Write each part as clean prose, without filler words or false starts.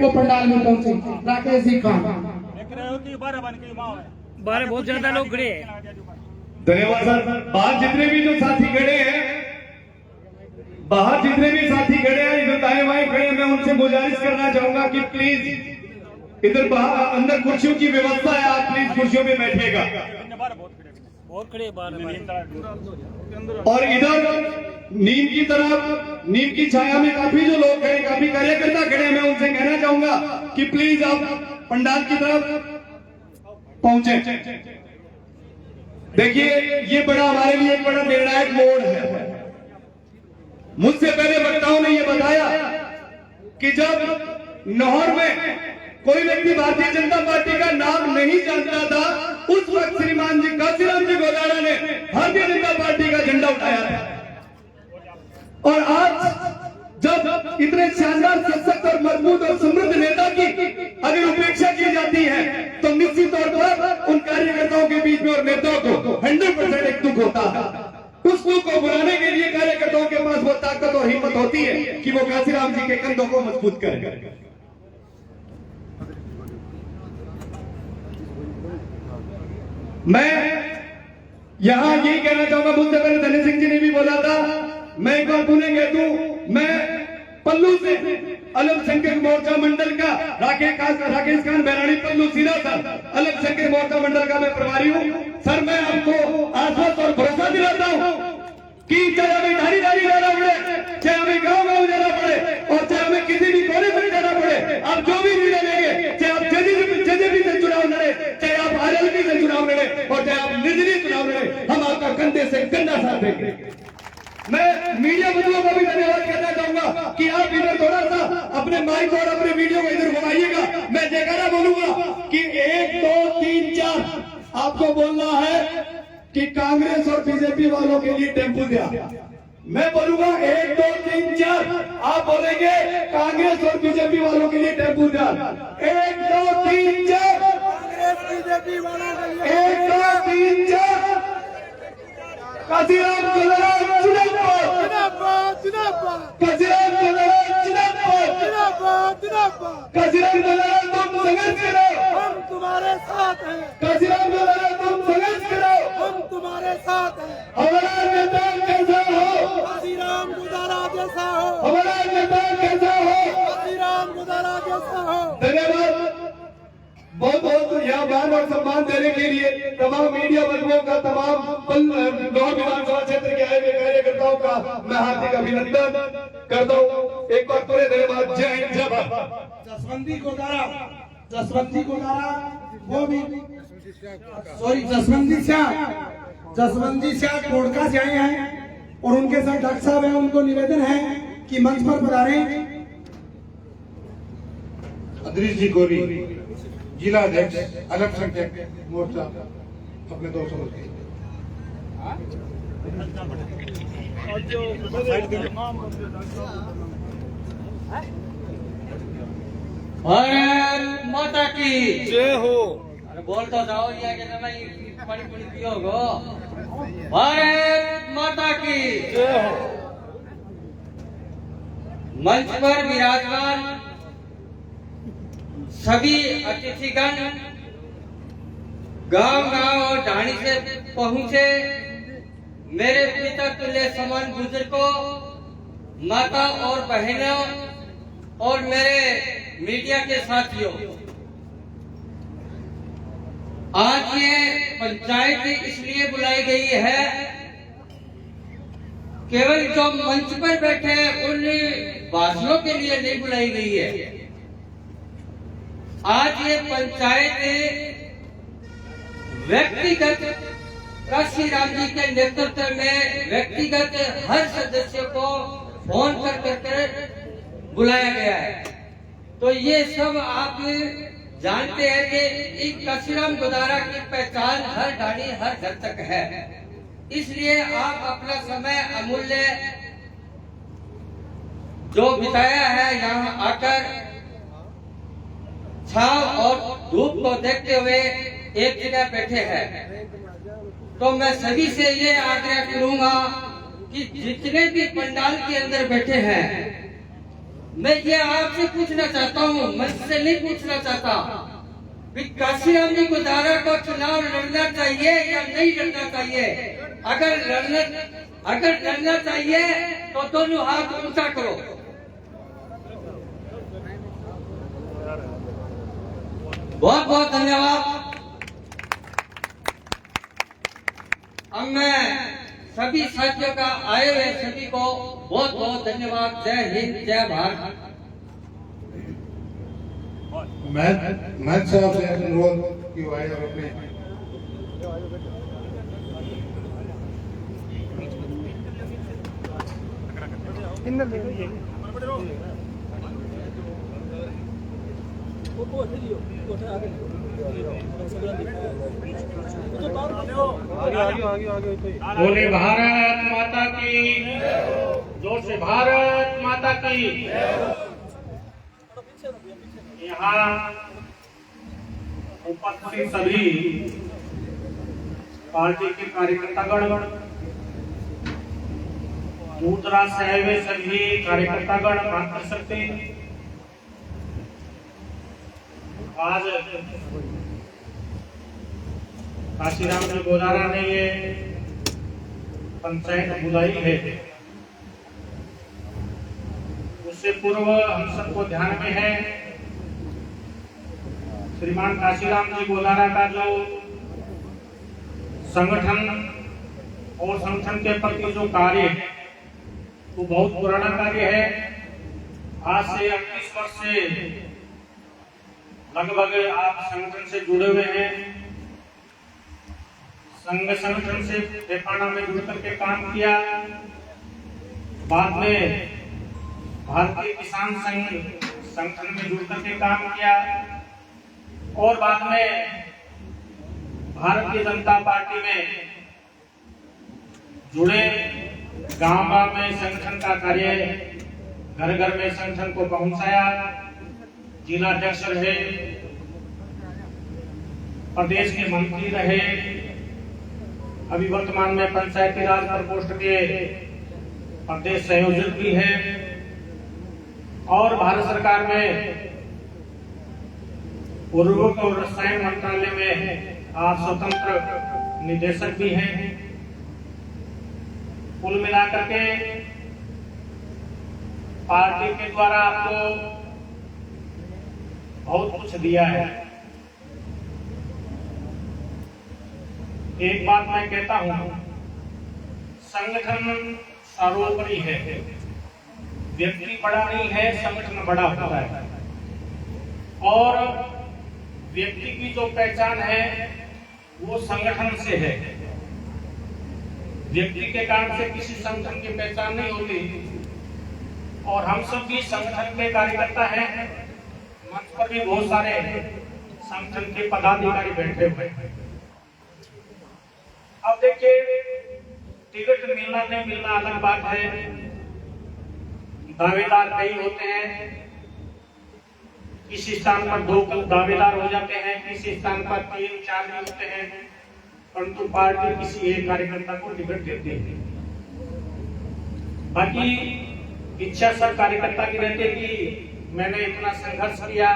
वो पंडाल में पहुंचे। राकेश जी खान। बारह बहुत ज्यादा लोग खड़े हैं। धन्यवाद सर। बाहर जितने भी जो साथी खड़े हैं, बाहर जितने भी साथी खड़े हैं, इधर दाएं बाएं खड़े हैं, मैं उनसे गुजारिश करना चाहूंगा कि प्लीज इधर बाहर अंदर कुर्सियों की व्यवस्था है, आप प्लीज कुर्सियों में बैठिएगा। बहुत खड़े बाहर। और इधर नीम की तरफ, नीम की छाया में काफी जो लोग खड़े, काफी कार्यकर्ता खड़े हैं, मैं उनसे कहना चाहूंगा कि प्लीज आप पंडाल की तरफ पहुंचे। देखिए, ये बड़ा हमारे लिए एक बड़ा निर्णायक मोड़ है। मुझसे पहले वक्ताओं ने यह बताया कि जब लाहौर में कोई व्यक्ति भारतीय जनता पार्टी का नाम नहीं जानता था, उस वक्त श्रीमान जी काशीराम जी गोदारा ने भारतीय जनता पार्टी का झंडा उठाया था। और आज जब इतने शानदार, सशक्त और मजबूत और समृद्ध नेता की अगर उपेक्षा की जाती है, तो निश्चित तौर पर उन कार्यकर्ताओं के बीच में और नेताओं को 100% एक दुख होता है। उस दुख को बुलाने के लिए कार्यकर्ताओं के पास वो ताकत और हिम्मत होती है कि वो काशीराम जी के कंधों को मजबूत करें। मैं यहां यही कहना चाहूंगा, मुझसे पहले धनी सिंह जी ने भी बोला था, मैं एक बार पुनः कह दूं, मैं पल्लू से अल्पसंख्यक मोर्चा मंडल का राकेश खान बैरानी पल्लू सीधा सर, अल्पसंख्यक मोर्चा मंडल का मैं प्रभारी हूं। सर, मैं आपको आश्वासन और भरोसा दिलाता हूं कि चाहे हमें धारी जाना पड़े, चाहे हमें गांव जाना पड़े, और चाहे हमें किसी भी कोने में जाना पड़े, आप जो भी निर्णय लेंगे, चाहे आप जेजेपी से चुनाव लड़े, चाहे आप आरएलपी से चुनाव लड़े, और चाहे आप निर्दलीय चुनाव लड़े, हम आपका कंधे से कंधा साथ देंगे। मैं मीडिया बंधुओं को भी धन्यवाद करना चाहूंगा कि आप इधर थोड़ा सा अपने माइक और अपने वीडियो को इधर घुमाइएगा। मैं जयकारा बोलूंगा कि 1 2 3 4 आपको बोलना है कि कांग्रेस और बीजेपी वालों के लिए टेम्पो दिया। मैं बोलूंगा 1 2 3 4, आप बोलेंगे कांग्रेस और बीजेपी वालों के लिए टेम्पो दिया। 1 2 3 4, कांग्रेस बीजेपी वालों के लिए 1 2 3 4। काशीराम गोदारा जिंदाबाद, काशीराम गोदारा जिंदाबाद, काशीराम गोदारा तुम संघर्ष करो, हम तुम्हारे साथ हैं। काशीराम गोदारा तुम संघर्ष करो, हम तुम्हारे साथ हैं। हमारा नेता कैसा हो, काशीराम गोदारा जैसा हो। हमारा नेता कैसा हो, काशीराम गोदारा जैसा हो। धन्यवाद। बहुत बहुत यहाँ मान और सम्मान देने के लिए तमाम मीडिया बंधुओं का, तमाम लाहौर विधानसभा क्षेत्र के आए हुए कार्यकर्ताओं का मैं हार्दिक अभिनंदन करता हूँ। एक बार पूरे धन्यवाद। जय हिंद, जय भारत। जसवंती गोदारा वो भी जसवंती शाह कोड़का से आए हैं और उनके साथ डॉक्टर साहब हैं। उनको निवेदन है कि मंच पर पधारें। अदरीश जी गोरी, जिला अध्यक्ष अल्पसंख्यक मोर्चा, अपने 200 भारत माता की जय हो। अरे बोल तो जाओ, ये कि पानी पियोगो। भारत माता की जय हो। मंच पर विराजमान सभी अतिथिगण, गांव और ढाणी से पहुंचे मेरे पिता तुल्य समान बुजुर्गों, माता और बहनों और मेरे मीडिया के साथियों, आज ये पंचायत इसलिए बुलाई गई है, केवल जो मंच पर बैठे उन भाषणों के लिए नहीं बुलाई गई है। आज ये पंचायत व्यक्तिगत काशीराम जी के नेतृत्व में व्यक्तिगत हर सदस्य को फोन कर बुलाया गया है। तो ये सब आप जानते हैं कि एक काशीराम गोदारा की पहचान हर ढाणी हर घर तक है। इसलिए आप अपना समय अमूल्य जो बिताया है यहाँ आकर छाव और धूप को देखते हुए एक जगह बैठे हैं, तो मैं सभी से ये आग्रह करूंगा कि जितने भी पंडाल के अंदर बैठे हैं मैं ये आपसे पूछना चाहता हूँ, मंच से नहीं पूछना चाहता कि काशीराम जी गोदारा को चुनाव लड़ना चाहिए या नहीं लड़ना चाहिए। अगर लड़ना चाहिए तो दोनों हाथ ऊंचा करो। बहुत बहुत धन्यवाद। अब मैं सभी साथियों का आए हुए सभी को बहुत बहुत धन्यवाद। जय हिंद, जय भारत। मैं साहब से अनुरोध की आए और अपने बोले भारत माता की, जोर से भारत माता की। यहाँ उपस्थित सभी पार्टी के कार्यकर्तागण, दूरदराज से आए हुए सभी कार्यकर्तागण, मातृशक्ति, आज काशीराम जी गोदारा ने ये पंचायत बुलाई है, उससे पूर्व हम सबको ध्यान में है श्रीमान काशीराम जी गोदारा का जो संगठन और संगठन के प्रति जो कार्य है वो बहुत पुराना कार्य है। आज से 38 वर्ष से लगभग आप संगठन से जुड़े हुए हैं। संगठन से नेपाड़ा में जुड़ करके काम किया, बाद में भारतीय किसान संघ संगठन में जुड़ करके काम किया और बाद में भारतीय जनता पार्टी में जुड़े। गांव-गांव में संगठन का कार्य, घर-घर में संगठन को पहुंचाया, जिला अध्यक्ष रहे, प्रदेश के मंत्री रहे, अभी वर्तमान में पंचायती राज प्रकोष्ठ के प्रदेश संयोजक भी हैं और भारत सरकार में उर्वरक और रसायन मंत्रालय में आप स्वतंत्र निदेशक भी हैं। कुल मिलाकर के पार्टी के द्वारा आपको बहुत कुछ दिया है। एक बात मैं कहता हूं, संगठन सर्वोपरि है, व्यक्ति बड़ा नहीं है, संगठन बड़ा होता है। और व्यक्ति की जो पहचान है वो संगठन से है। व्यक्ति के कारण से किसी संगठन की पहचान नहीं होती। और हम सब भी संगठन के कार्यकर्ता हैं। मंच पर भी बहुत सारे संगठन के पदाधिकारी बैठे हुए हैं। अब देखिए, टिकट मिलना नहीं मिलना अलग बात है। दावेदार कई होते हैं, किसी स्थान पर 2 दावेदार हो जाते हैं, किसी स्थान पर 3-4 भी होते हैं, परंतु पार्टी किसी एक कार्यकर्ता को टिकट देती है। बाकी इच्छा सब कार्यकर्ता की रहती है कि मैंने इतना संघर्ष किया,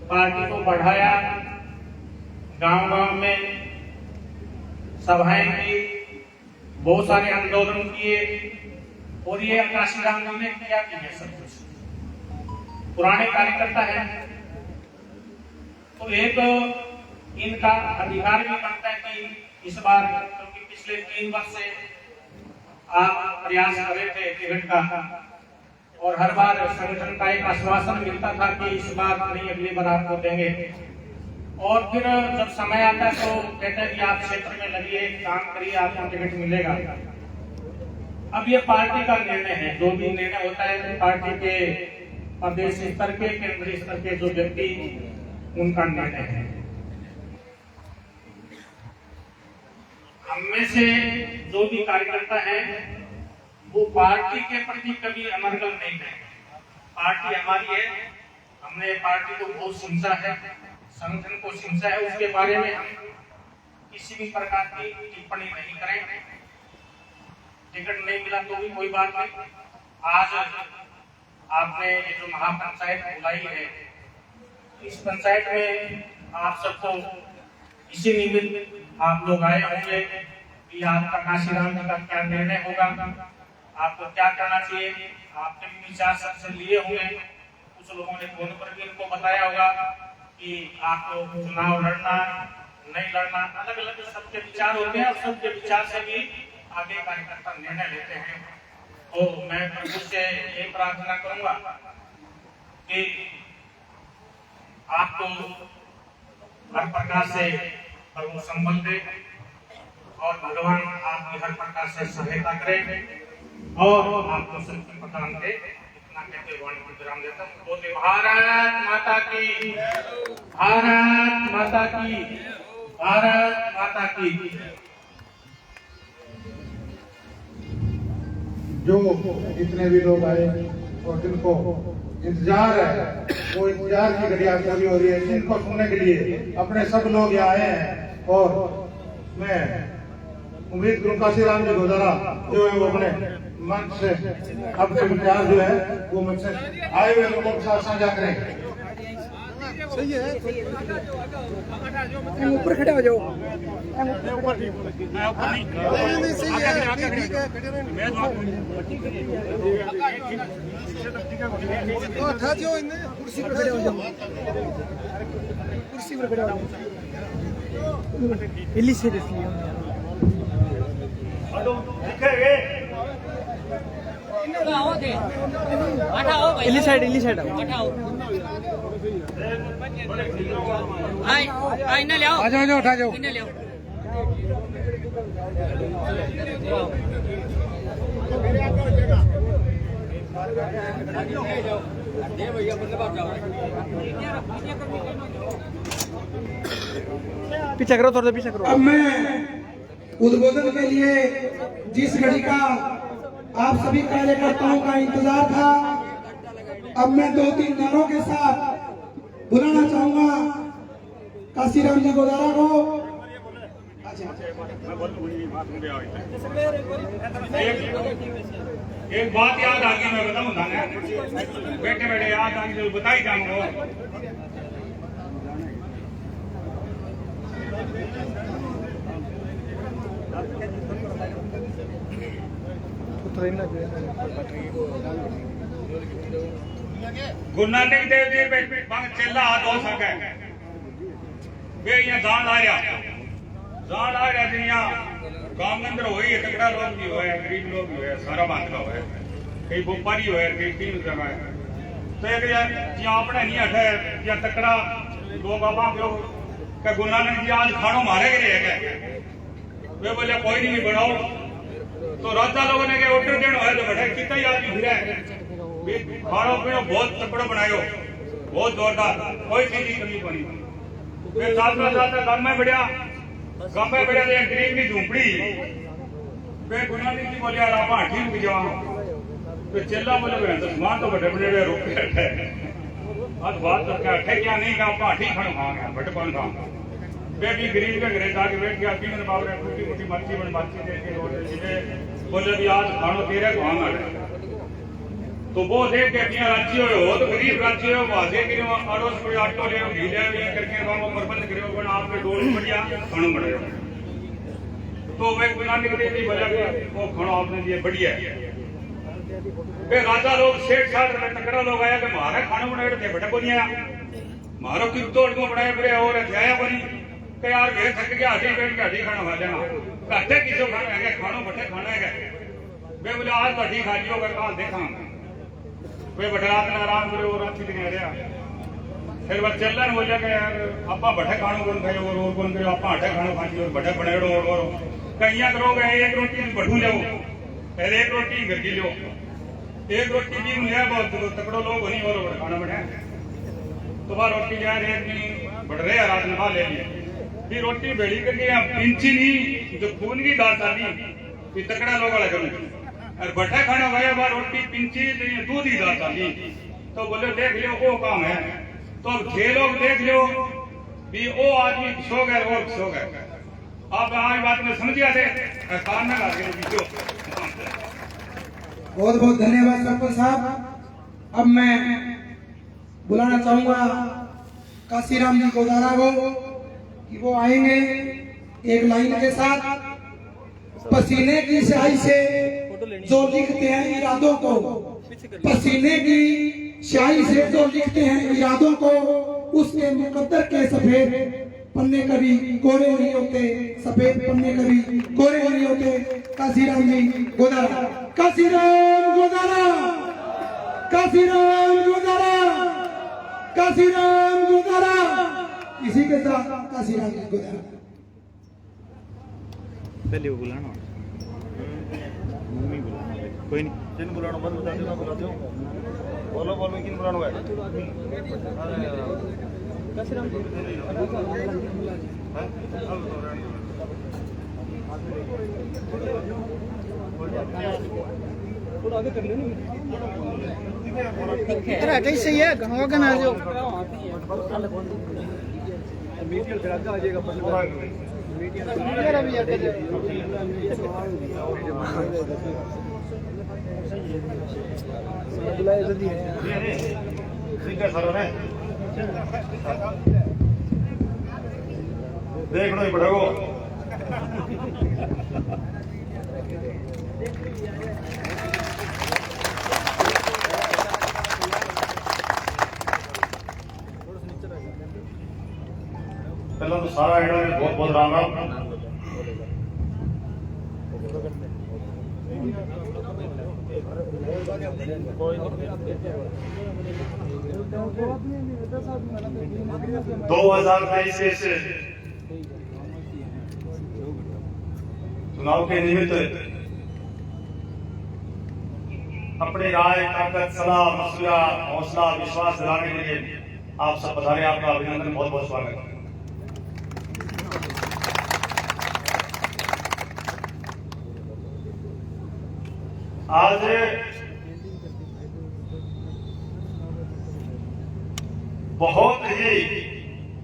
पार्टी को बढ़ाया, गांव-गांव में सभाएं की, बहुत सारे आंदोलन किए और ये काशीराम जी ने किया भी है। सब कुछ पुराने कार्यकर्ता हैं तो एक इनका अधिकार भी बनता है कि इस बार, क्योंकि पिछले 3 वर्ष से आप प्रयास कर रहे थे टिकट का और हर बार संगठन का एक आश्वासन मिलता था कि इस बार नहीं, अगली बार आपको देंगे। और फिर जब समय आता है तो कहते हैं कि आप क्षेत्र में लगिए, काम करिए, आपको टिकट मिलेगा। अब ये पार्टी का निर्णय है, जो भी निर्णय होता है पार्टी के प्रदेश स्तर के, केंद्रीय स्तर के जो व्यक्ति, उनका निर्णय है। हम में से जो भी कार्यकर्ता है वो पार्टी के प्रति कभी अनर्गल नहीं है। पार्टी हमारी है, हमने पार्टी को बहुत समझा है, संगठन को समझा है, उसके बारे में हम किसी भी प्रकार की टिप्पणी नहीं करेंगे। टिकट नहीं मिला तो भी कोई बात नहीं। आज आपने ये जो महापंचायत बुलाई है, इस पंचायत में आप सबको इसी निमित्त आप लोग आए होंगे कि आपका काशीराम जी का क्या निर्णय होगा, आपको क्या करना चाहिए। आपने भी विचार सबसे लिए होंगे, कुछ लोगों ने फोन पर भी इनको बताया होगा कि आपको चुनाव लड़ना नहीं लड़ना, अलग अलग सबके विचार होते हैं और सबके विचार से भी आगे कार्यकर्ता निर्णय लेते हैं। तो मैं प्रभु से ये प्रार्थना करूंगा कि आपको हर प्रकार से प्रभु संबल दे और भगवान आपकी हर प्रकार से सहायता करे और आपको शक्ति प्रदान दे। इतना कहते हुए वाणी को विराम देता हूँ। बोले भारत माता की, भारत माता की, भारत माता की। जो जितने भी लोग आए और जिनको इंतजार है, वो इंतजार की घड़ियां पूरी हो रही है। जिनको सुनने के लिए अपने सब लोग यहाँ आए हैं और मैं उम्मीद करूँ काशीराम जी गुजारा जो है वो अपने मन से अपने विचार जो है वो मुझसे आए हुए लोगों के साथ साझा करें। सही है, ऊपर खड़े हो जाओ। कुर्सी पर खड़े हो जाओ, कुर्सी पर खड़े हो जाओ। इली से इली साइड आ जाओ उठा जाओ। पीछे करो, थोड़ा पीछे करो। अब मैं उद्बोधन के लिए जिस घड़ी का आप सभी कार्यकर्ताओं का इंतजार था, अब मैं 2-3 नारों के साथ बुलाना चाहूंगा काशीराम जी गुजारा को। एक बात याद आ गई, मैं बताऊं था ना, बैठे बैठे याद आ गई, बताई जाऊंगा। गुरु नानक देव जी चेला हाथ हो सके वे यहाँ दान आ रहा दुनिया गांव के अंदर हो ही तगड़ा लोग भी हुए, गरीब लोग भी हुए, सारा बांध का हुए, कई व्यापारी हुए, कई तीन जगह है। तो एक यहाँ अपने नहीं हटे या तकड़ा लोग आप गुरु नानक जी आज खानो मारे गए वे बोले कोई नहीं बढ़ाओ। तो राजा लोगों ने ऑर्डर देना है तो बैठे कितना ही आदमी फिर खानो पीनो बहुत तकड़ो बनायो, बहुत जोरदार, कोई चीज की कमी बनी। फिर साथ गांव में बढ़िया गरीब की झूपड़ी फिर गुरु नानक जी बोले यार आप हाथी रुक जाओ। तो चेला बोले सामान तो बड़े बड़े रोक के अठे आज बात करके अठे क्या नहीं आप हाथी खानो खाओगे बटे कौन खाओ। वे भी गरीब के घरे जाके बैठ गया, तीन बाबू टूटी मोटी मच्छी बन मच्छी दे के बोले भी आज खानो तेरे को हम तो वो देख के अपना राज्य हो तो गरीब राज्य हो वाजे के अड़ोस कोई ऑटो ले घी ले करके वो प्रबंध करो बना आपके डोल बढ़िया खानो बनाओ। तो वे गुरु नानक देव जी बोले वो खानो आपने दिए बढ़िया है। वे राजा लोग सेठ साठ तकड़ा लोग आया कि मारे खानो बनाए थे बटे को नहीं आया, मारो की तोड़ को बनाए बड़े और आया बनी कि यार घेर थक गया हाथी बैठ के हाथी खाना खा लेना घाटे किसो खाना है खानो बटे खाना है। वे बोले आज हाथी खा लियो अगर कहाँ देखा वे बटे रात में आराम करे और अच्छी दिन रहा। फिर वह चलन बोले कि यार आपा बटे खानो कौन खाओ और कौन करो आप हाटे खानो खाती और बटे बनेड़ो और कहीं करोगे एक रोटी बढ़ू लो, पहले एक रोटी घर की लो, एक रोटी भी लिया बहुत तकड़ो लोग नहीं और खाना बने तो वह रोटी यार एक दिन बढ़ रहे रात में खा ले लिए रोटी बेड़ी करके पिंची नहीं जो खून की दाल डाली तकड़ा लोग वाला करूँ और बटा खाना गया बार रोटी पिंची दूध ही दाल डाली। तो बोले देख लियो वो काम है। तो छह लोग देख लो भी वो आदमी सो गए वो सो गए। आप आज बात में समझिया थे कान में लागे। बहुत बहुत धन्यवाद सरपंच साहब। अब मैं बुलाना चाहूंगा काशीराम जी गोदारा को कि वो आएंगे एक लाइन के साथ। पसीने की स्याही से जो लिखते हैं इरादों को, पसीने की स्याही से जो लिखते हैं इरादों को, उसके मुकद्दर के सफेद पन्ने कभी कोरे नहीं होते, सफेद पन्ने कभी कोरे नहीं होते। काशीराम जी गोदारा, काशीराम गोदारा, काशीराम गोदारा, काशीराम गोदारा। इसी के साथ काशीराम जी गोदारा। पहले वो बुलाना, मम्मी बुलाना, कोई नहीं किन बुलाना, बंद बता दो, बुला दो, बोलो बोलो किन बुलाना है। थोड़ा आगे कर लो ना, कैसे है कहाँ का ना जो मीडिया चढ़ा आ जाएगा। देख लो पड़ेगो पहला तो सारा एडा में बहुत बहुत राम राम। दो 2023 से चुनाव के निमित्त अपनी राय, ताकत, सलाह, मशवरा, हौसला, विश्वास दिलाने के लिए आप सब पधारे। आपका अभिनंदन, बहुत बहुत स्वागत है। आज बहुत ही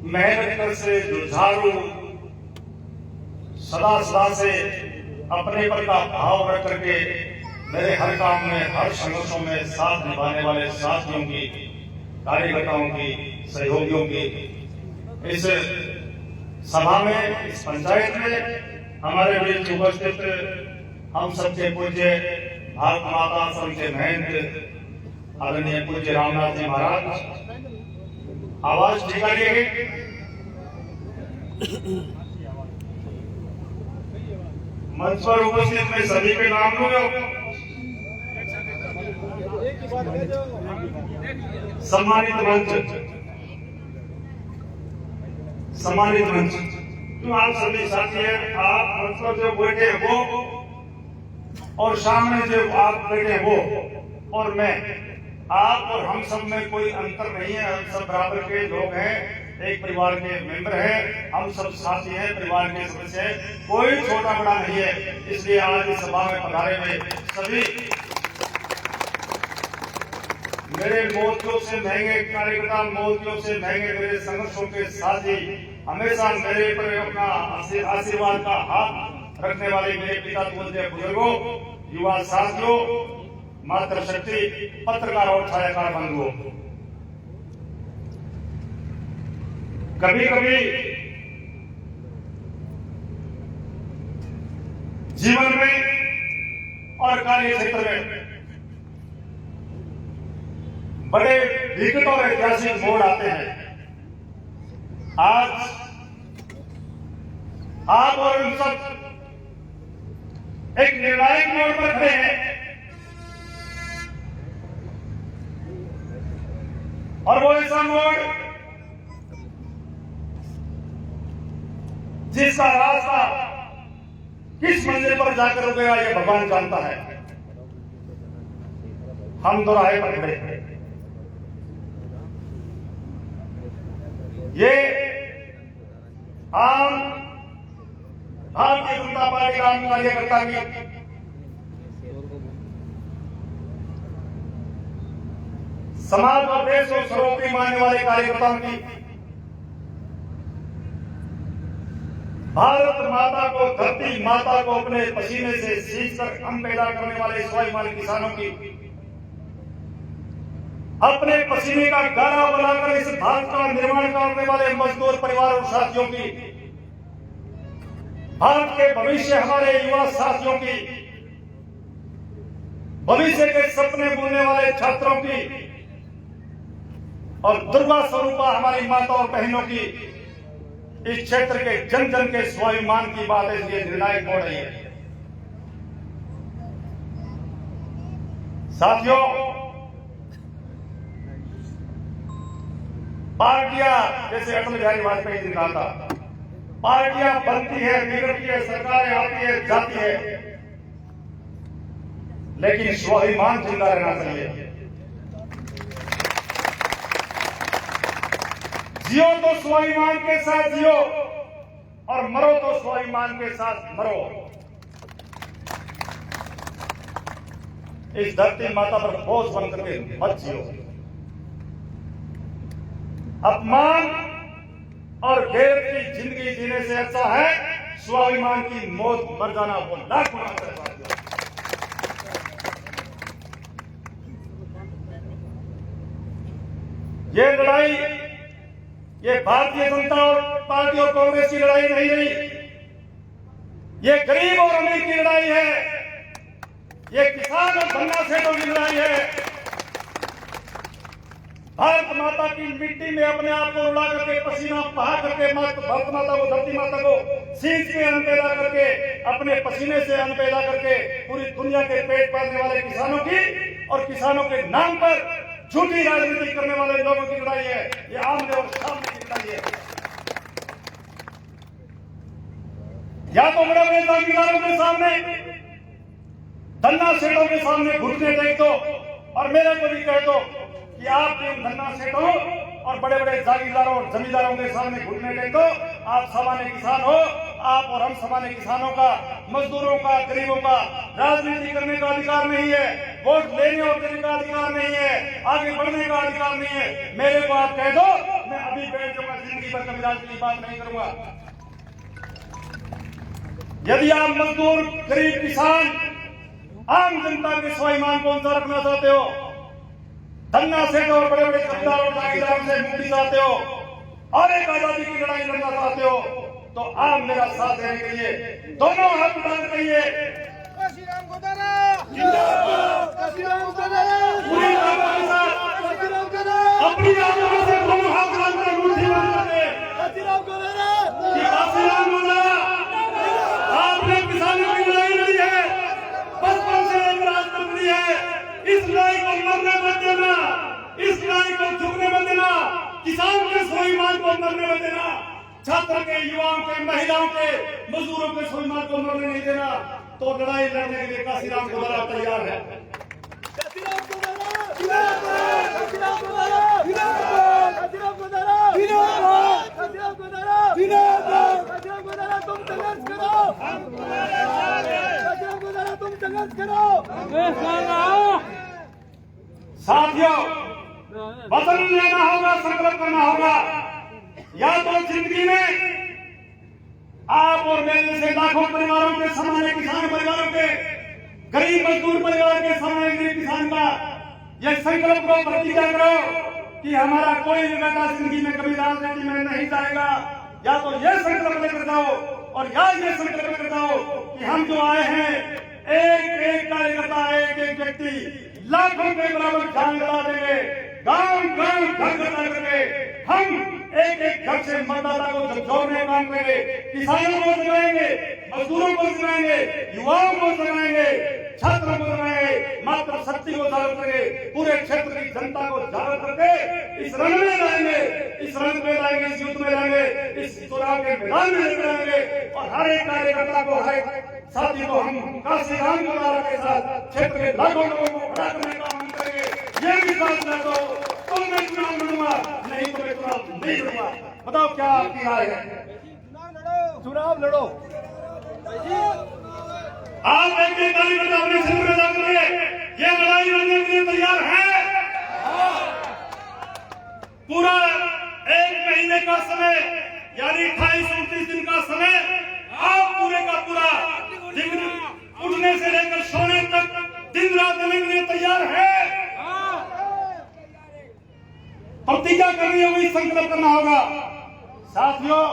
मेहनत कर से जुझारू, सदा सदा से अपने पर का भाव रख करके मेरे हर काम में, हर संघर्षों में साथ निभाने वाले साथियों की, कार्यकर्ताओं की, सहयोगियों की इस सभा में, इस पंचायत में हमारे बीच उपस्थित हम सबके पूज्य भारत माता सबके महंत आदरणीय पूज्य रामनाथ जी महाराज, आवाज निकालिए। मंच पर उपस्थित मैं सभी के नाम लूंगा। सम्मानित मंच, सम्मानित मंच, तो आप सभी साथी हैं, आप मंच पर जो बैठे हैं वो, और सामने जो आप बैठे हैं वो, और मैं, आप और हम सब में कोई अंतर नहीं है। हम सब बराबर के लोग हैं, एक परिवार के मेंबर हैं, हम सब साथी हैं, परिवार के सदस्य हैं, कोई छोटा बड़ा नहीं है। इसलिए आज इस सभा में पधारे हुए सभी मेरे मोतियों से महंगे कार्यकर्ता, मोतियों से महंगे मेरे संघर्षों के साथी, हमेशा मेरे पर अपना आशीर्वाद का हाथ रखने वाले मेरे पिता पूज्य बुजुर्गों, युवा साथियों, मातृशक्ति, पत्रकार और छायाकार बंधुओं, कभी कभी जीवन में और कार्य क्षेत्र में बड़े विकट और ऐतिहासिक मोड़ आते हैं। आज आप और हम सब एक निर्णायक मोड़ पर खड़े हैं, और वो ऐसा मोड़ जिसका रास्ता किस मंजिल पर जाकर रुकेगा ये भगवान जानता है। हम दोराहे पर खड़े हैं। ये आम भारतीय जनता पार्टी का आम कार्यकर्ता की समाज और देश को सर्वोपरि मानने वाले कार्यकर्ताओं की, भारत माता को, धरती माता को अपने पसीने से सींच कर अन्न पैदा करने वाले स्वाभिमानी किसानों की, अपने पसीने का गारा बनाकर इस भारत का निर्माण करने वाले मजदूर परिवार और साथियों की, भारत के भविष्य हमारे युवा साथियों की, भविष्य के सपने बुनने वाले छात्रों की और दुर्गा स्वरूपा हमारी माता और बहनों की, इस क्षेत्र के जन जन के स्वाभिमान की बात है, इसलिए निर्णायक हो रही है। साथियों, पार्टियां जैसे अटल बिहारी वाजपेयी जी ने कहा था, पार्टियां बनती है, बिगड़ती है, सरकारें आती है, जाती है, लेकिन स्वाभिमान जिंदा रहना चाहिए। जियो तो स्वाभिमान के साथ जियो और मरो तो स्वाभिमान के साथ मरो। इस धरती माता पर बोझ बन करके मत जियो। अपमान और गैरत की जिंदगी जीने से अच्छा है स्वाभिमान की मौत मर जाना, वो लाख गुना अच्छा है। ये लड़ाई, ये भारतीय जनता और पार्टी और कांग्रेस की लड़ाई नहीं रही, ये गरीब और अमीर की लड़ाई है, ये किसान और धन्ना सेठों की लड़ाई है। भारत माता की मिट्टी में अपने आप को उड़ा करके, पसीना बहा करके, भारत माता को, धरती माता को सींच के अन्न पैदा करके, अपने पसीने से अन्न पैदा करके पूरी दुनिया के पेट पालने वाले किसानों की और किसानों के नाम पर झूठी राजनीति करने वाले लोगों की लड़ाई है। ये आमने और सामने की लड़ाई है। या तो बड़े बड़े जागीरदारों के सामने, धन्ना सेठों के सामने घुटने टेक दो और मेरे को भी कह दो कि आप इन धन्ना सेठों और बड़े बड़े जागीरदारों और जमींदारों के सामने घुटने टेक दो। आप सामान्य किसान हो, आप और हम सामान्य किसानों का, मजदूरों का, गरीबों का राजनीति करने का अधिकार नहीं है, वोट लेने और देने का अधिकार नहीं है, आगे बढ़ने का अधिकार नहीं है। मेरे को आप कह दो, मैं अभी बैठ जाऊंगा, जिंदगी भर कभी राजनीति की बात नहीं करूंगा। यदि आप मजदूर, गरीब, किसान, आम जनता के स्वाभिमान को ऊंचा रखना चाहते हो, धन्ना सेठ और बड़े बड़े जमींदारों और जागीरदारों से मुक्ति चाहते हो और एक आजादी की लड़ाई लड़ना चाहते हो, तो आप मेरा साथ देने के लिए दोनों हाथ उठा कर कहिए, अपनी आंखों से दोनों हाथ उठाकर मुट्ठी बंद करके आपने किसानों की लड़ाई लड़ी है, बचपन से लेकर आज तक लड़ी है। इस लड़ाई को मरने मत देना, इस लड़ाई को झुकने मत देना, किसान के स्वाभिमान को मरने मत देना, छात्र के, युवाओं के, महिलाओं के, मजदूरों के स्वाभिमान को मरने नहीं देना। तो लड़ाई लड़ने के लिए काशीराम गोदारा तैयार है। साथियों, वतन लेना होगा, संकल्प करना होगा। या तो जिंदगी में आप और मेरे जैसे लाखों परिवारों के, सामान्य किसान परिवारों के, गरीब मजदूर परिवार के, सामान्य गरीब किसान का यह संकल्प को प्रतिज्ञा करो कि हमारा कोई भी बेटा जिंदगी में कभी राजनीति में नहीं जाएगा। या तो यह संकल्प लेकर जाओ और या ये संकल्प लेकर जाओ कि हम जो आए हैं, एक एक कार्यकर्ता, एक एक व्यक्ति लाखों के बराबर जान लड़ा देंगे, गांव गांव घर घर करके हम एक एक घर से मतदाता को जोड़ने का काम करेंगे, किसानों को जगाएंगे, मजदूरों को जगाएंगे, युवाओं को जगाएंगे, छात्रों को जगाएंगे, मात्र शक्ति को जागृत करेंगे, पूरे क्षेत्र की जनता को जागृत करके इस रण में लाएंगे, इस रण में लाएंगे, इस युद्ध में लाएंगे, इस चुनाव के मैदान में लेकर आएंगे और हर एक कार्यकर्ता को, हर एक साथी को हम काशीराम गोदारा के साथ क्षेत्र के लाखों लोगों को खड़ा करने का काम करेंगे। ये भी बात मैं तो मैं चुनाव लड़ूंगा, नहीं तो मैं चुनाव नहीं लड़ूंगा। बताओ क्या आपकी राय है? चुनाव लड़ो। आप एक एक कार्यकर्ता अपने क्षेत्र में जाकर ये लड़ाई लड़ने के लिए तैयार है? पूरा एक महीने का समय, यानी 28-29 दिन का समय, आप पूरे का पूरा दिन उठने से लेकर सोने तक दिन रात देने के लिए तैयार है? प्रतिज्ञा करनी होगी, संकल्प करना होगा। साथियों,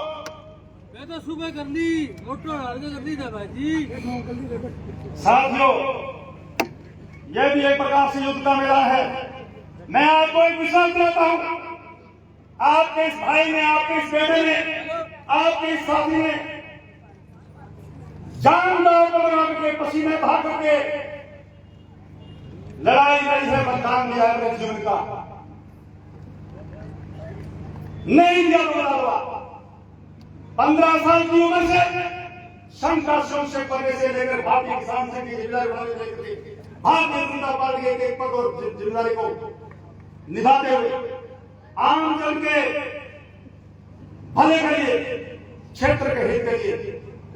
मैं तो सुबह कर ली, मोटर हार के कर ली था भाई। साथियों, यह भी एक प्रकार से युद्ध का मैदान है। मैं आपको एक विश्वास दिलाता हूं, आपके इस भाई ने, आपके इस बेटे ने, आपके इस साथी ने जान दांव पर लगा के, पसीने बहा करके लड़ाई लड़ी है, बलिदान दिया है अपने जीवन का। नहीं दिया तो बड़ा हुआ। 15 साल की उम्र से शंका से पढ़ने से लेकर भारतीय किसान संघ की जिम्मेदारी उठाने लेकर भारतीय जनता पार्टी के एक पद और जिम्मेदारी को निभाते हुए आम जन के भले के लिए, क्षेत्र के हित के लिए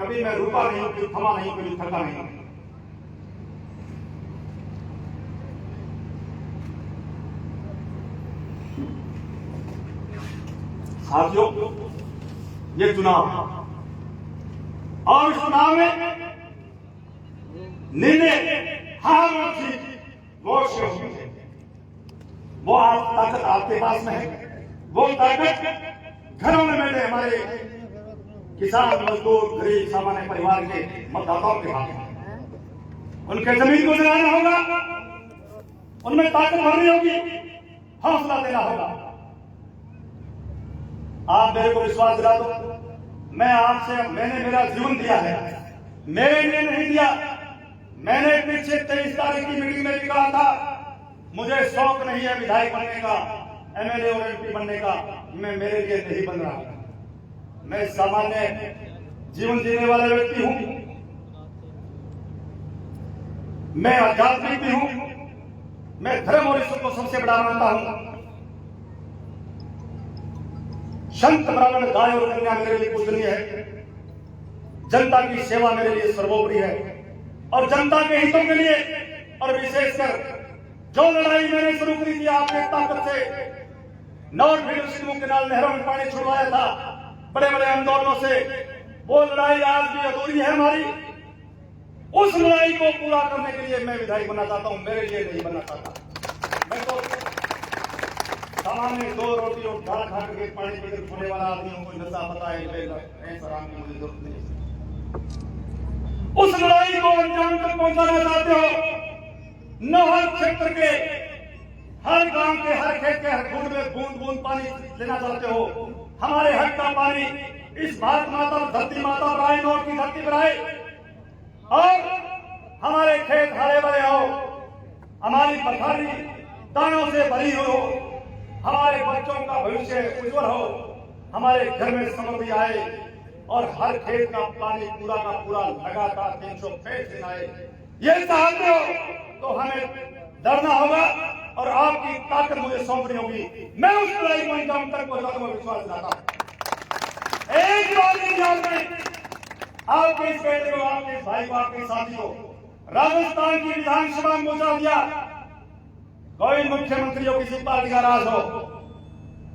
कभी मैं रुका नहीं, कभी थमा नहीं, कभी थका नहीं। साथियों, ये चुनाव और इस चुनाव में निर्णय हार और जीत वोट से होती है। वो आप ताकत आपके पास में है। वो ताकत घरों में बैठे हमारे किसान, मजदूर, गरीब, सामान्य परिवार के मतदाताओं के हाथ में। उनके जमीन को जलाना होगा, उनमें ताकत भरनी होगी, हौसला देना होगा। आप मेरे को विश्वास दिला दो, मैं आपसे, मैंने मेरा जीवन दिया है, मेरे लिए नहीं दिया। मैंने पीछे 23 तारीख की मीटिंग में भी कहा था, मुझे शौक नहीं है विधायक बनने का, एमएलए और एमपी बनने का। मैं मेरे लिए नहीं बन रहा। मैं सामान्य जीवन जीने वाला व्यक्ति हूं, मैं आध्यात्मिक भी हूं, मैं धर्म और ईश्वर को सबसे बड़ा मानता हूं। संत ब्राह्मण, गाय और कन्या मेरे लिए पूजनीय है। जनता की सेवा मेरे लिए सर्वोपरि है और जनता के हितों के लिए, और विशेषकर जो लड़ाई मैंने शुरू करी थी आपने ताकत से, नॉर्थ फीडर सिंह के नाल नहरों में पानी छुड़वाया था, बड़े बड़े आंदोलनों से, वो लड़ाई आज भी अधूरी है हमारी। उस लड़ाई को पूरा करने के लिए मैं विधायक बनना चाहता हूं, मेरे लिए नहीं बनना चाहता। मैं तो सामान्य 2 रोटी और दाल खा करके पानी पीकर सोने वाला आदमी हूं। कोई नशा पता है सराम की मुझे जरूरत नहीं। उस लड़ाई को अंजाम तक पहुंचाना चाहते हो, नहर क्षेत्र के हर गांव के, हर खेत के, हर खूंड में बूंद बूंद पानी लेना चाहते हो। हमारे हक का पानी इस भारत माता, धरती माता पर आए, नॉर्थ की धरती पर आए और हमारे खेत हरे भरे हो, हमारी पथारी दानों से भरी हो, हमारे बच्चों का भविष्य उज्जवल हो, हमारे घर में समृद्धि आए और हर खेत का पानी पूरा का पूरा लगातार 365 दिन आए। ये चाहते हो तो हमें डरना होगा और आपकी ताकत मुझे सौंपनी होगी। मैं उस लड़ाई को अंजाम तक पहुंचाने में विश्वास दिलाता हूं। एक बात नहीं याद में, आपके इस बेटे को, आपके इस भाई को, आपके साथी को राजस्थान की विधानसभा में पहुंचा दिया। कोई मुख्यमंत्री हो, किसी पार्टी का राज हो,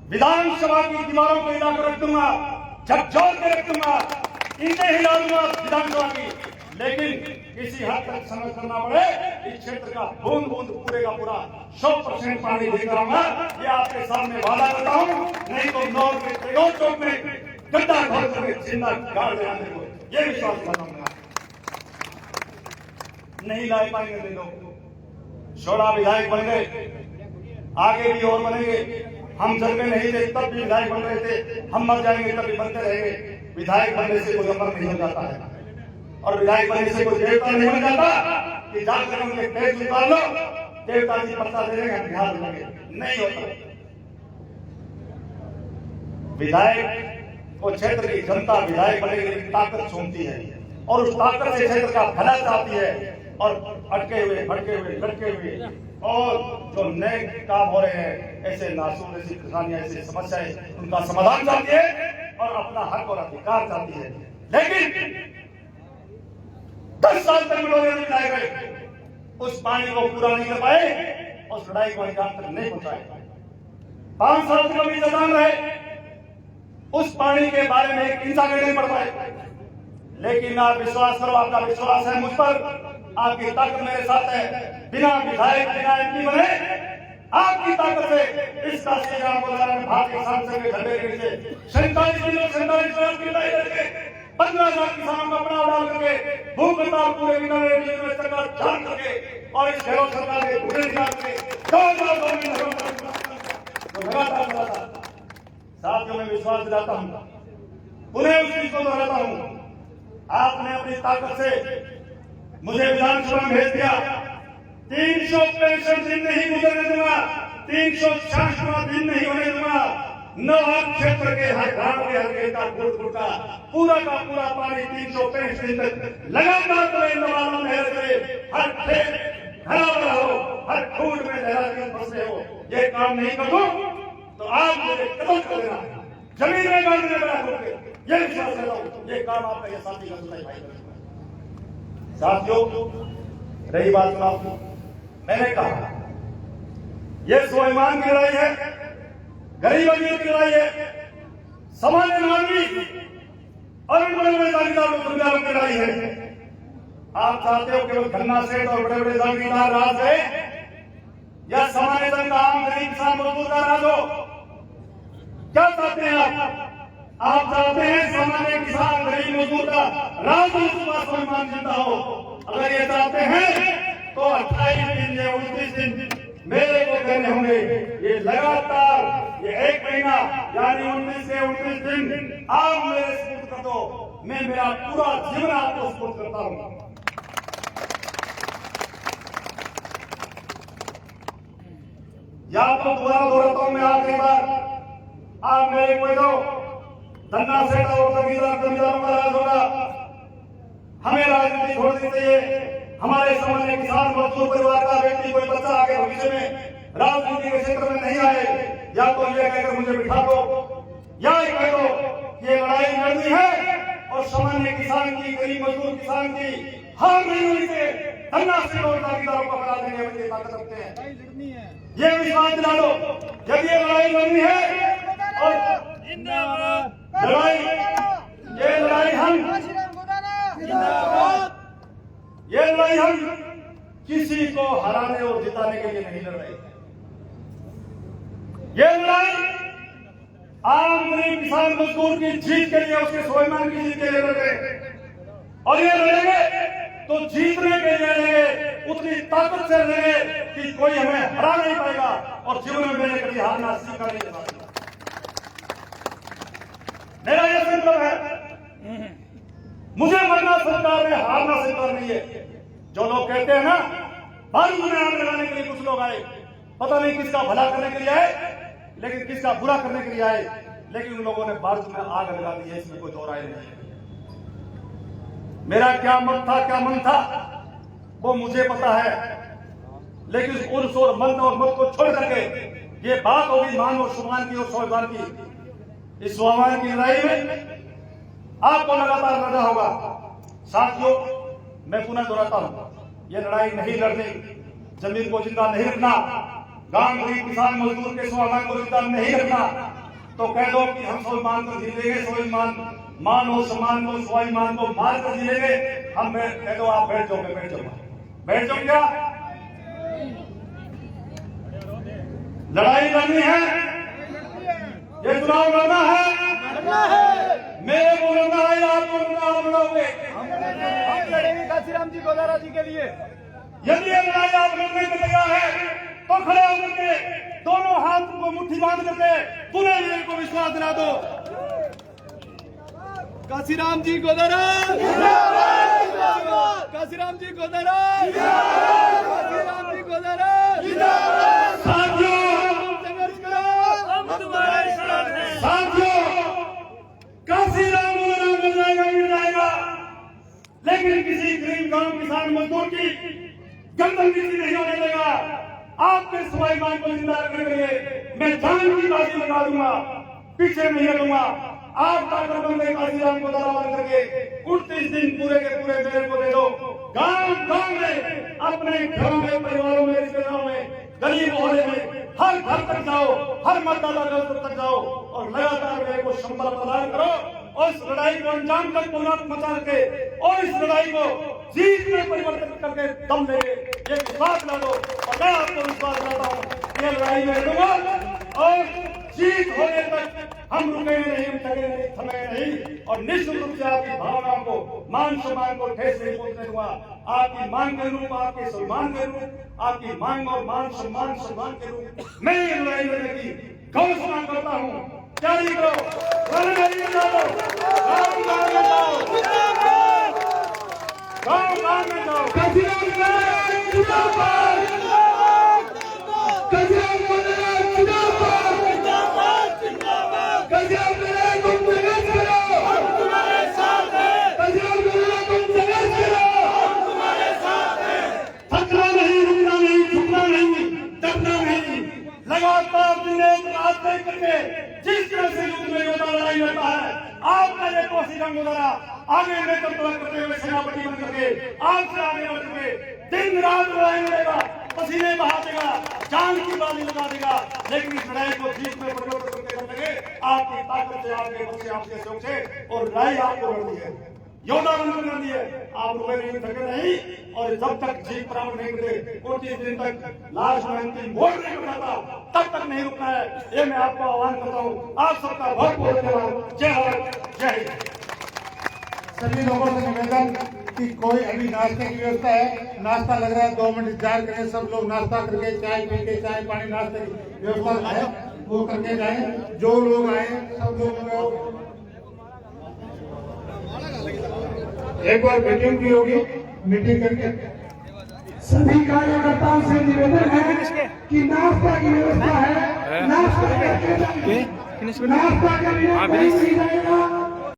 विधानसभा की दीवारों को हिलाकर रख दूंगा, झकझोर के रख दूंगा, ईंटें हिला दूंगा विधानसभा की। लेकिन किसी हद तक समझ करना पड़े, इस क्षेत्र का बूंद बूंद पूरे का पूरा 100% पानी देकर आऊंगा। ये आपके सामने वादा करता हूं, नहीं तो नॉर्थ के त्रिलोक चौक में गड्ढा खोद करके जिंदा गाड़ देना मेरे को, ये विश्वास करता हूं। नहीं ला पाएंगे ले लो, 16 विधायक बन गए, आगे भी और बनेंगे। हम जब में नहीं थे तब भी विधायक बन रहे थे, हम मर जाएंगे तब भी बनते रहेंगे। विधायक बनने से कोई अमर नहीं हो जाता है और विधायक बनने से कोई देवता नहीं बन जाता कि जाकर उनके पेट निकाल लो, देवता जी पत्ता दे देंगे, बिहार देंगे, नहीं होता। विधायक को क्षेत्र की जनता विधायक बनने के लिए ताकत सौंपती है और उस ताकत से क्षेत्र का भला चाहती है और अटके हुए, भटके हुए, लटके हुए और जो नए काम हो रहे हैं, ऐसे नासूर, ऐसी परेशानियां, ऐसी समस्याएं, उनका समाधान चाहती है और अपना हक और अधिकार चाहती है। लेकिन 10 साल तक लोग दिखाए गए, उस पानी को पूरा नहीं कर पाए, उस लड़ाई को अंजाम तक नहीं पहुंचाए। 5 साल तक अभी इंतजाम रहे, उस पानी के बारे में एक इंसान नहीं पढ़ पाए। लेकिन आप विश्वास करो, आपका विश्वास है मुझ पर, आपकी ताकत मेरे साथ है। बिना विधायक, बिना एमपी बने आपकी ताकत से इस काशी ग्राम गुजारा में भारतीय किसान संघ के झंडे के नीचे 47 लाख की लड़ाई लड़के 15 लाख किसानों का अपना डाल करके भूख हड़ताल पूरे में सरकार जान करके और इस गैरों सरकार के पूरे निकाल के 2000 लगातार चला था। साथियों में विश्वास दिलाता हूं, पुनः उस चीज को दोहराता हूं, आपने अपनी ताकत से मुझे विधानसभा में भेज दिया। 365 दिन नहीं गुजरने दूंगा, 366वां दिन नहीं होने दूंगा। नौहर क्षेत्र के हर गांव के हर खेत का फुट का पूरा पानी 365 दिन तक लगातार करे, नवाला नहर करे, हर खेत हरा भरा हो, हर खून में लहरा के फंसे हो। ये काम नहीं कर दूं तो आप मेरे कदम कर देना, जमीन में गाड़ देना बना करके, ये विश्वास करता हूं। ये काम आपका ये साथी का सुनाई भाई। साथियों, रही बात चुनाव की, मैंने कहा ये स्वाभिमान की लड़ाई है, गरीब अमीर की लड़ाई है, सामान्य नागरिक और बड़े बड़े जागीरदारों की लड़ाई है। आप चाहते हो केवल गन्ना सेठ और बड़े बड़े जागीरदार राज है, या सामान्य जन का आम गरीब किसान मजदूर का राज हो? क्या चाहते हैं आप चाहते हैं सामान्य किसान गरीब मजदूर का राज हो, स्वाभिमान जिंदा हो? अगर ये चाहते हैं तो 28 दिन या 29 दिन मेरे को करने होंगे। ये लगातार ये 1 महीना यानी 19 से 29 दिन आप मेरे सपोर्ट कर दो, मैं मेरा पूरा जीवन आपको सपोर्ट करता हूं। या तो दोबारा दोहराता हूं मैं आखिरी बार, आप मेरे कोई दो धन्ना सेठ और जमींदारों का राज होगा। हमें राजनीति छोड़नी चाहिए। हमारे सामान्य किसान मजदूर परिवार का व्यक्ति कोई बच्चा आगे भविष्य में राजनीति के क्षेत्र में नहीं आए, या तो ये कहकर मुझे बिठा दो, या ये कह दो ये लड़ाई लड़नी है और सामान्य किसान की, गरीब मजदूर किसान की हार नहीं हुई से धन्ना सेठ और जागीरदारों को हरा देने में ताकत रखते हैं। ये विश्वास दिला दो। यदि ये लड़ाई लड़नी है और ये लड़ाई हम किसी को हराने और जिताने के लिए नहीं लड़ रहे। ये लड़ाई आम गरीब किसान मजदूर की जीत के लिए, उसके स्वाभिमान की जीत के लिए लड़ रहे। और ये लड़ेंगे तो जीतने के लिए लड़ेंगे, उतनी ताकत से लड़ेंगे कि कोई हमें हरा नहीं पाएगा और जीवन में मैंने कभी हारना सीखा नहीं है। मेरा यह संकल्प है, मुझे मरना सरकार में, हारना सरकार नहीं है। जो लोग कहते हैं ना बाजू में आग लगाने के लिए कुछ लोग आए, पता नहीं किसका भला करने के लिए आए, लेकिन किसका बुरा करने के लिए आए, लेकिन उन लोगों ने बाजू में आग लगा दी है, इसमें कोई दो राय नहीं है। मेरा क्या मत था, क्या मन था, वो मुझे पता है, लेकिन उस उर्स और मन और मत को छोड़ करके ये बात होगी मान और सम्मान की और स्वाभिमान की। इस स्वाभिमान की लड़ाई में आपको लगातार लड़ना होगा। साथियों, मैं पुनः दोहराता हूं, ये लड़ाई नहीं लड़नी, जमीन को जिंदा नहीं रखना, गांव गरीब किसान मजदूर के स्वाभिमान को जिंदा नहीं रखना, तो कह दो कि हम स्वाभिमान को जीतेंगे, स्वाभिमान मान और सम्मान को, स्वाभिमान को मार कर जीलेंगे। हम कह दो आप बैठ जाओ, बैठ जाओ, बैठ जाओ। क्या लड़ाई लड़नी है? ये चुनाव लड़ना है? मेरे को लड़ना है, आपको लड़ोगे? हम लड़ेंगे काशीराम जी गोदारा जी के लिए। यदि ये लड़ाई आप लड़ने को तैयार है तो खड़े होकर के दोनों हाथ को मुट्ठी बांध करके पूरे मेरे को विश्वास दिला दो। काशीराम जी गोदारा, काशीराम जी गोदारा, काशीराम जी गोदारा। संघर्ष करो, हम तुम्हारे साथ हैं। साथियों, काशीराम गोदारा मिल जाएगा, मिल जाएगा, लेकिन किसी गरीब गांव किसान मजदूर की गर्दन नीचे नहीं होने देगा। आपके स्वाभिमान को जिंदा रखने के लिए मैं जान की बाजी लगा दूंगा, पीछे नहीं हटूंगा। आप ताकत बंदे काशीराम को दरबार करके 29 दिन पूरे के पूरे मेरे को दे दो। गांव गांव में, अपने घरों में, परिवारों में, रिश्तेदारों में, गली मोहल्ले में, हर घर तक जाओ, हर मतदाता दफ्तर तक जाओ और लगातार मेरे को संबल प्रदान करो और इस लड़ाई को अंजाम तक पहुंचा के और इस लड़ाई को जीत में परिवर्तन करके दम लेंगे, ये विश्वास ला दो। और मैं आपको विश्वास दिलाता हूँ ये लड़ाई में लड़ूंगा और जीत होने तक हम रुकेंगे नहीं, हम थकेंगे नहीं, थमेंगे नहीं। और निश्चित रूप से आपकी भावनाओं को, मान सम्मान को ठेस नहीं पहुंचने दूंगा। आपकी मांग के रूप, आपके सम्मान के रूप, आपकी मांग और मान सम्मान के रूप मैं ये लड़ाई लड़ने की घोषणा करता हूँ। जारी करो, रणनीति में जाओ, गाँव में जाओ, गाँव में जाओ। लगातार करके जिस तरह से युद्ध में योद्धा लड़ाई लड़ता है, आपका ये कोशिश गुजारा आगे नेतृत्व करते हुए सेनापति बन करके आपसे आगे बढ़ करके दिन रात लड़ाई लड़ेगा, पसीने बहा देगा, जान की बाजी लगा देगा, लेकिन इस लड़ाई को जीत में परिवर्तन करके कर लगे आपकी ताकत से, आपके बल से, आपके सहयोग से। और लड़ाई आपको लड़नी है, योद्धा बनकर लड़नी है। आप रुके नहीं, थके नहीं, और जब तक जीत प्राप्त नहीं करते 25 दिन तक लास्ट में अंतिम वोट नहीं बनाता, तब तक नहीं रुकना है। ये मैं आपको आह्वान करता हूँ। आप सबका बहुत बहुत धन्यवाद। जय भारत, जय हिंद। सभी लोगों से निवेदन कि कोई अभी नाश्ते की व्यवस्था है, नाश्ता लग रहा है, 2 मिनट इंतजार करें। सब लोग नाश्ता करके, चाय पी के, चाय पानी नाश्ते की व्यवस्था है वो करके जाए। जो लोग आए सब लोग एक बार मीटिंग भी होगी, मीटिंग करके सभी कार्यकर्ताओं से निवेदन है कि नाश्ता की व्यवस्था है, नाश्ता करके जाइए। नाश्ता के बिना नहीं जाएगा।